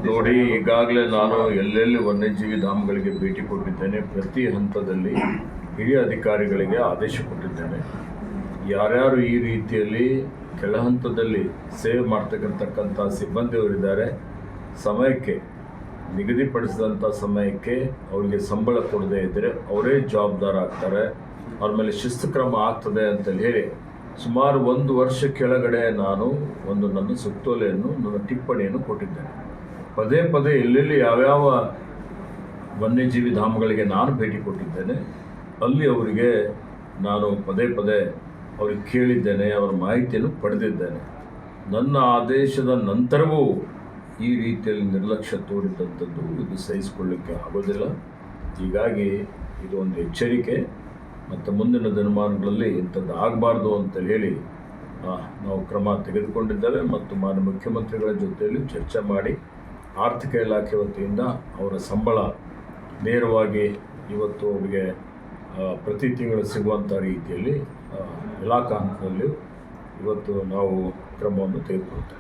ನೋಡಿ, ಈಗಾಗಲೇ ನಾನು ಎಲ್ಲೆಲ್ಲಿ ವನ್ಯಜೀವಿ ಧಾಮಗಳಿಗೆ ಭೇಟಿ ಕೊಟ್ಟಿದ್ದೇನೆ. ಪ್ರತಿ ಹಂತದಲ್ಲಿ ಹಿರಿಯ ಅಧಿಕಾರಿಗಳಿಗೆ ಆದೇಶ ಕೊಟ್ಟಿದ್ದೇನೆ. ಯಾರ್ಯಾರು ಈ ರೀತಿಯಲ್ಲಿ ಕೆಳ ಹಂತದಲ್ಲಿ ಸೇವೆ ಮಾಡ್ತಕ್ಕಂಥ ಸಿಬ್ಬಂದಿಯವರಿದ್ದಾರೆ, ಸಮಯಕ್ಕೆ ನಿಗದಿಪಡಿಸಿದಂಥ ಸಮಯಕ್ಕೆ ಅವರಿಗೆ ಸಂಬಳ ಕೊಡದೇ ಇದ್ದರೆ ಅವರೇ ಜವಾಬ್ದಾರ ಆಗ್ತಾರೆ, ಅವ್ರ ಮೇಲೆ ಶಿಸ್ತು ಕ್ರಮ ಆಗ್ತದೆ ಅಂತೇಳಿ ಹೇಳಿ ಸುಮಾರು 1 ವರ್ಷ ಕೆಳಗಡೆ ನಾನು ನನ್ನ ಸುತ್ತೋಲೆಯನ್ನು, ನನ್ನ ಟಿಪ್ಪಣಿಯನ್ನು ಕೊಟ್ಟಿದ್ದೇನೆ. ಪದೇ ಪದೇ ಎಲ್ಲೆಲ್ಲಿ ಯಾವ್ಯಾವ ವನ್ಯಜೀವಿ ಧಾಮಗಳಿಗೆ ನಾನು ಭೇಟಿ ಕೊಟ್ಟಿದ್ದೇನೆ ಅಲ್ಲಿ ಅವರಿಗೆ ನಾನು ಪದೇ ಪದೇ ಅವ್ರಿಗೆ ಕೇಳಿದ್ದೇನೆ, ಅವರ ಮಾಹಿತಿಯನ್ನು ಪಡೆದಿದ್ದೇನೆ. ನನ್ನ ಆದೇಶದ ನಂತರವೂ ಈ ರೀತಿಯಲ್ಲಿ ನಿರ್ಲಕ್ಷ್ಯ ತೋರಿದಂಥದ್ದು ಇದು ಸಹಿಸಿಕೊಳ್ಳಲಿಕ್ಕೆ ಆಗೋದಿಲ್ಲ. ಹೀಗಾಗಿ ಇದು ಒಂದು ಎಚ್ಚರಿಕೆ, ಮತ್ತು ಮುಂದಿನ ದಿನಮಾನಗಳಲ್ಲಿ ಇಂಥದ್ದು ಆಗಬಾರ್ದು ಅಂತ ಹೇಳಿ ನಾವು ಕ್ರಮ ತೆಗೆದುಕೊಂಡಿದ್ದೇವೆ. ಮತ್ತು ಮಾನ್ಯ ಮುಖ್ಯಮಂತ್ರಿಗಳ ಜೊತೆಯಲ್ಲಿ ಚರ್ಚೆ ಮಾಡಿ ಆರ್ಥಿಕ ಇಲಾಖೆ ವತಿಯಿಂದ ಅವರ ಸಂಬಳ ನೇರವಾಗಿ ಇವತ್ತು ಅವರಿಗೆ ಪ್ರತಿ ತಿಂಗಳು ಸಿಗುವಂಥ ರೀತಿಯಲ್ಲಿ ಇಲಾಖಾ ಹಂತದಲ್ಲಿ ಇವತ್ತು ನಾವು ಕ್ರಮವನ್ನು ತೆಗೆದುಕೊಳ್ತೇವೆ.